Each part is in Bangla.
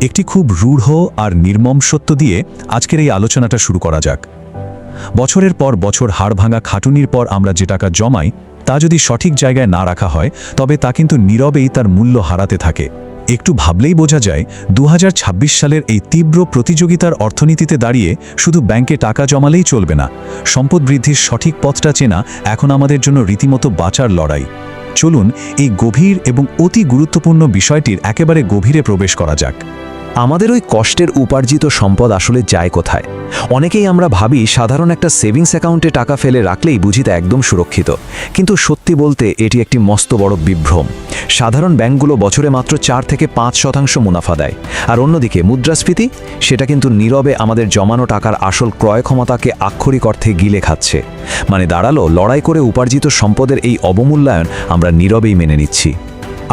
একটি খুব রূঢ় আর নির্মম সত্য দিয়ে আজকের এই আলোচনাটা শুরু করা যাক। বছরের পর বছর হাড়ভাঙা খাটুনির পর আমরা যে টাকা জমাই তা যদি সঠিক জায়গায় না রাখা হয় তবে তা কিন্তু নীরবেই তার মূল্য হারাতে থাকে। একটু ভাবলেই বোঝা যায় 2026 সালের এই তীব্র প্রতিযোগিতার অর্থনীতিতে দাঁড়িয়ে শুধু ব্যাংকে টাকা জমালেই চলবে না, সম্পদ বৃদ্ধির সঠিক পথটা চেনা এখন আমাদের জন্য রীতিমতো বাঁচার লড়াই। চলুন এই গভীর এবং অতি গুরুত্বপূর্ণ বিষয়টির একেবারে গভীরে প্রবেশ করা যাক। আমাদের ওই কষ্টের উপার্জিত সম্পদ আসলে যায় কোথায়? অনেকেই আমরা ভাবি সাধারণ একটা সেভিংস অ্যাকাউন্টে টাকা ফেলে রাখলেই বুঝি তা একদম সুরক্ষিত, কিন্তু সত্যি বলতে এটি একটি মস্ত বড় বিভ্রম। সাধারণ ব্যাংকগুলো বছরে মাত্র 4 থেকে 5% মুনাফা দেয়, আর অন্যদিকে মুদ্রাস্ফীতি সেটা কিন্তু নীরবে আমাদের জমানো টাকার আসল ক্রয় ক্ষমতাকে আক্ষরিক অর্থে গিলে খাচ্ছে। মানে দাঁড়ালো, লড়াই করে উপার্জিত সম্পদের এই অবমূল্যায়ন আমরা নীরবেই মেনে নিচ্ছি।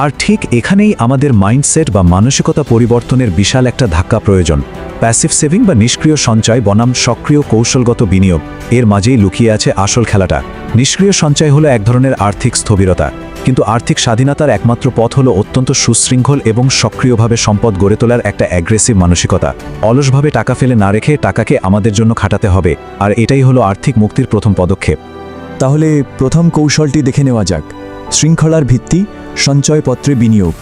আর ঠিক এখানেই আমাদের মাইন্ডসেট বা মানসিকতা পরিবর্তনের বিশাল একটা ধাক্কা প্রয়োজন। প্যাসিভ সেভিং বা নিষ্ক্রিয় সঞ্চয় বনাম সক্রিয় কৌশলগত বিনিয়োগ, এর মাঝেই লুকিয়ে আছে আসল খেলাটা। নিষ্ক্রিয় সঞ্চয় হলো এক ধরনের আর্থিক স্থবিরতা, কিন্তু আর্থিক স্বাধীনতার একমাত্র পথ হলো অত্যন্ত সুশৃঙ্খল এবং সক্রিয়ভাবে সম্পদ গড়ে তোলার একটা অ্যাগ্রেসিভ মানসিকতা। অলসভাবে টাকা ফেলে না রেখে টাকাকে আমাদের জন্য খাটাতে হবে, আর এটাই হলো আর্থিক মুক্তির প্রথম পদক্ষেপ। তাহলে প্রথম কৌশলটি দেখে নেওয়া যাক, শৃঙ্খলার ভিত্তি, সঞ্চয়পত্রে বিনিয়োগ।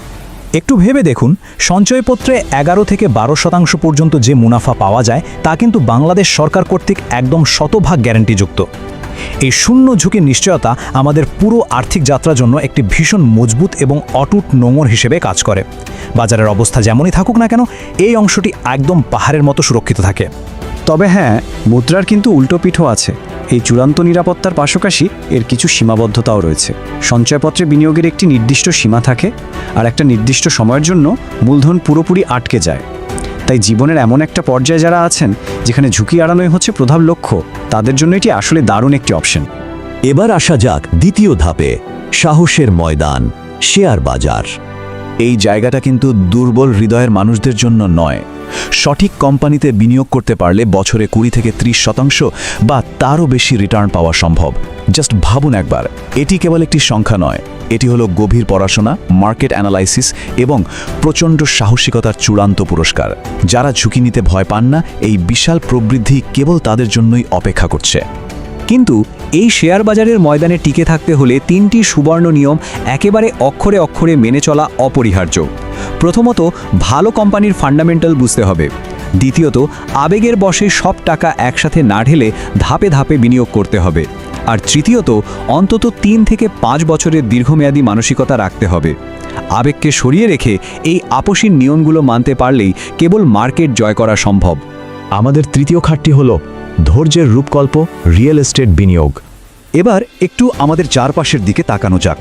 একটু ভেবে দেখুন, সঞ্চয়পত্রে 11 থেকে 12% পর্যন্ত যে মুনাফা পাওয়া যায় তা কিন্তু বাংলাদেশ সরকার কর্তৃক একদম শতভাগ গ্যারান্টিযুক্ত। এই শূন্য ঝুঁকির নিশ্চয়তা আমাদের পুরো আর্থিক যাত্রার জন্য একটি ভীষণ মজবুত এবং অটুট নোঙর হিসেবে কাজ করে। বাজারের অবস্থা যেমনই থাকুক না কেন, এই অংশটি একদম পাহাড়ের মতো সুরক্ষিত থাকে। তবে হ্যাঁ, মুদ্রার কিন্তু উল্টো পিঠও আছে। এই চূড়ান্ত নিরাপত্তার পাশাপাশি এর কিছু সীমাবদ্ধতাও রয়েছে। সঞ্চয়পত্রে বিনিয়োগের একটি নির্দিষ্ট সীমা থাকে, আর একটা নির্দিষ্ট সময়ের জন্য মূলধন পুরোপুরি আটকে যায়। তাই জীবনের এমন একটা পর্যায়ে যারা আছেন যেখানে ঝুঁকি এড়ানোই হচ্ছে প্রধান লক্ষ্য, তাদের জন্য এটি আসলে দারুণ একটি অপশন। এবার আসা যাক দ্বিতীয় ধাপে, সাহসের ময়দান, শেয়ার বাজার। এই জায়গাটা কিন্তু দুর্বল হৃদয়ের মানুষদের জন্য নয়। সঠিক কোম্পানিতে বিনিয়োগ করতে পারলে বছরে 20 থেকে 30% বা তারও বেশি রিটার্ন পাওয়া সম্ভব। জাস্ট ভাবুন একবার, এটি কেবল একটি সংখ্যা নয়, এটি হলো গভীর পড়াশোনা, মার্কেট অ্যানালাইসিস এবং প্রচণ্ড সাহসিকতার চূড়ান্ত পুরস্কার। যারা ঝুঁকি নিতে ভয় পান না, এই বিশাল প্রবৃদ্ধি কেবল তাদের জন্যই অপেক্ষা করছে। কিন্তু এই শেয়ার বাজারের ময়দানে টিকে থাকতে হলে 3টি সুবর্ণ নিয়ম একেবারে অক্ষরে অক্ষরে মেনে চলা অপরিহার্য। প্রথমত, ভালো কোম্পানির ফান্ডামেন্টাল বুঝতে হবে। দ্বিতীয়ত, আবেগের বশে সব টাকা একসাথে না ঢেলে ধাপে ধাপে বিনিয়োগ করতে হবে। আর তৃতীয়ত, অন্তত 3 থেকে 5 বছরের দীর্ঘমেয়াদী মানসিকতা রাখতে হবে। আবেগকে সরিয়ে রেখে এই আপসীর নিয়মগুলো মানতে পারলেই কেবল মার্কেট জয় করা সম্ভব। আমাদের তৃতীয় খাতটি হলো ধৈর্যের রূপকল্প, রিয়েল এস্টেট বিনিয়োগ। এবার একটু আমাদের চারপাশের দিকে তাকানো যাক।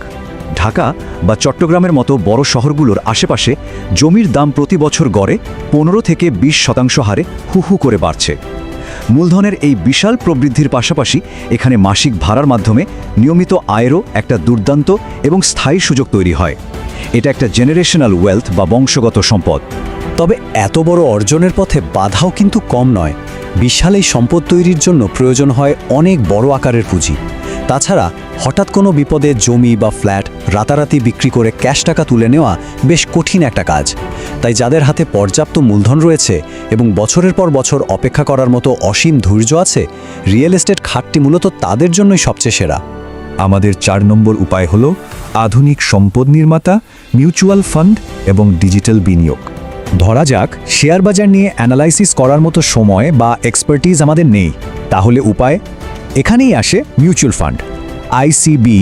ঢাকা বা চট্টগ্রামের মতো বড় শহরগুলোর আশেপাশে জমির দাম প্রতি বছর গড়ে 15 থেকে 20% হারে হু করে বাড়ছে। মূলধনের এই বিশাল প্রবৃদ্ধির পাশাপাশি এখানে মাসিক ভাড়ার মাধ্যমে নিয়মিত আয়েরও একটা দুর্দান্ত এবং স্থায়ী সুযোগ তৈরি হয়। এটা একটা জেনারেশনাল ওয়েলথ বা বংশগত সম্পদ। তবে এত বড় অর্জনের পথে বাধাও কিন্তু কম নয়। বিশাল এই সম্পদ তৈরির জন্য প্রয়োজন হয় অনেক বড় আকারের পুঁজি। তাছাড়া হঠাৎ কোনো বিপদে জমি বা ফ্ল্যাট রাতারাতি বিক্রি করে ক্যাশ টাকা তুলে নেওয়া বেশ কঠিন একটা কাজ। তাই যাদের হাতে পর্যাপ্ত মূলধন রয়েছে এবং বছরের পর বছর অপেক্ষা করার মতো অসীম ধৈর্য আছে, রিয়েল এস্টেট খাতটি মূলত তাদের জন্যই সবচেয়ে সেরা। আমাদের 4 নম্বর উপায় হলো আধুনিক সম্পদ নির্মাতা, মিউচুয়াল ফান্ড এবং ডিজিটাল বিনিয়োগ। ধরা যাক শেয়ার বাজার নিয়ে অ্যানালাইসিস করার মতো সময় বা এক্সপার্টিজ আমাদের নেই, তাহলে উপায় এখানেই আসে মিউচুয়াল ফান্ড। আইসিবি,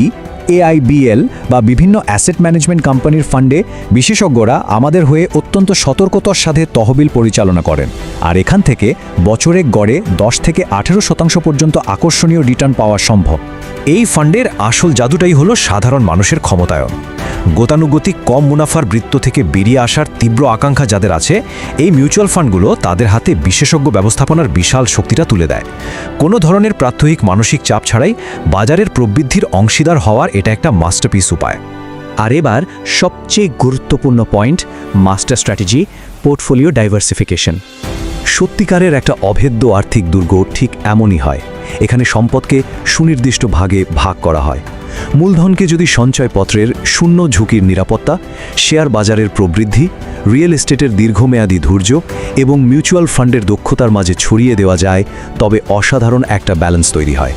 এআইবিএল বা বিভিন্ন অ্যাসেট ম্যানেজমেন্ট কোম্পানির ফান্ডে বিশেষজ্ঞরা আমাদের হয়ে অত্যন্ত সতর্কতার সাথে তহবিল পরিচালনা করেন, আর এখান থেকে বছরে গড়ে 10 থেকে 18% পর্যন্ত আকর্ষণীয় রিটার্ন পাওয়া সম্ভব। এই ফান্ডের আসল জাদুটাই হলো সাধারণ মানুষের ক্ষমতায়ন। গতানুগতিক কম মুনাফার বৃত্ত থেকে বেরিয়ে আসার তীব্র আকাঙ্ক্ষা যাদের আছে, এই মিউচুয়াল ফান্ডগুলো তাদের হাতে বিশেষজ্ঞ ব্যবস্থাপনার বিশাল শক্তিটা তুলে দেয়। কোনো ধরনের প্রাত্যহিক মানসিক চাপ ছাড়াই বাজারের প্রবৃদ্ধির অংশীদার হওয়ার এটা একটা মাস্টারপিস উপায়। আর এবার সবচেয়ে গুরুত্বপূর্ণ point, master strategy, portfolio diversification. সত্যিকারের একটা অভেদ্য আর্থিক দুর্গ ঠিক এমনই হয়। এখানে সম্পদকে সুনির্দিষ্ট ভাগে ভাগ করা হয়। মূলধনকে যদি সঞ্চয়পত্রের শূন্য ঝুঁকির নিরাপত্তা, শেয়ার বাজারের প্রবৃদ্ধি, রিয়েল এস্টেটের দীর্ঘমেয়াদী ধৈর্য এবং মিউচুয়াল ফান্ডের দক্ষতার মাঝে ছড়িয়ে দেওয়া যায়, তবে অসাধারণ একটা ব্যালেন্স তৈরি হয়।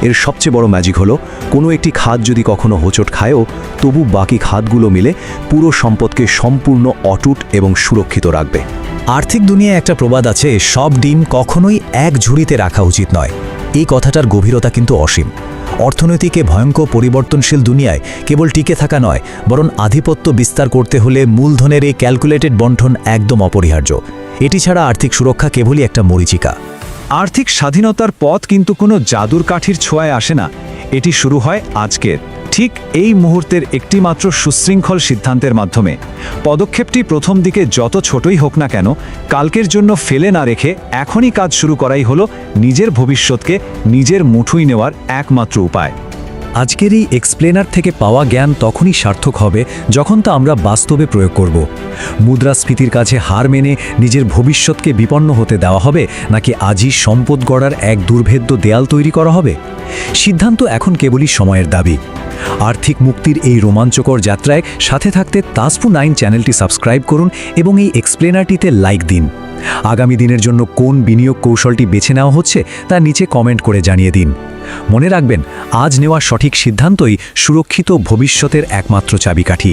এর সবচেয়ে বড় ম্যাজিক হলো কোনো একটি খাত যদি কখনো হোঁচট খায়ও, তবু বাকি খাতগুলো মিলে পুরো সম্পদকে সম্পূর্ণ অটুট এবং সুরক্ষিত রাখবে। আর্থিক দুনিয়ায় একটা প্রবাদ আছে, সব ডিম কখনোই এক ঝুড়িতে রাখা উচিত নয়। এই কথাটার গভীরতা কিন্তু অসীম। অর্থনৈতিকে ভয়ঙ্কর পরিবর্তনশীল দুনিয়ায় কেবল টিকে থাকা নয়, বরং আধিপত্য বিস্তার করতে হলে মূলধনের এই ক্যালকুলেটেড বণ্টন একদম অপরিহার্য। এটি ছাড়া আর্থিক সুরক্ষা কেবলই একটা মরীচিকা। আর্থিক স্বাধীনতার পথ কিন্তু কোনো জাদুর কাঠির ছোঁয়ায় আসে না, এটি শুরু হয় আজকের ঠিক এই মুহূর্তের একটিমাত্র সুশৃঙ্খল সিদ্ধান্তের মাধ্যমে। পদক্ষেপটি প্রথম দিকে যত ছোটই হোক না কেন, কালকের জন্য ফেলে না রেখে এখনই কাজ শুরু করাই হলো নিজের ভবিষ্যৎকে নিজের মুঠোয় নেওয়ার একমাত্র উপায়। আজকের এই এক্সপ্লেনার থেকে পাওয়া জ্ঞান তখনই সার্থক হবে যখন তা আমরা বাস্তবে প্রয়োগ করব। মুদ্রাস্ফীতির কাছে হার মেনে নিজের ভবিষ্যৎকে বিপন্ন হতে দেওয়া হবে, নাকি আজই সম্পদ গড়ার এক দুর্ভেদ্য দেয়াল তৈরি করা হবে? সিদ্ধান্ত এখন কেবলই সময়ের দাবি। আর্থিক মুক্তির এই রোমাঞ্চকর যাত্রায় সাথে থাকতে তাজপুর 9 চ্যানেলটি সাবস্ক্রাইব করুন এবং এই এক্সপ্লেনারটিতে লাইক দিন। আগামী দিনের জন্য কোন বিনিয়োগ কৌশলটি বেছে নেওয়া হচ্ছে তা নিচে কমেন্ট করে জানিয়ে দিন। মনে রাখবেন, আজ নেওয়া সঠিক সিদ্ধান্তই সুরক্ষিত ভবিষ্যতের একমাত্র চাবিকাঠি।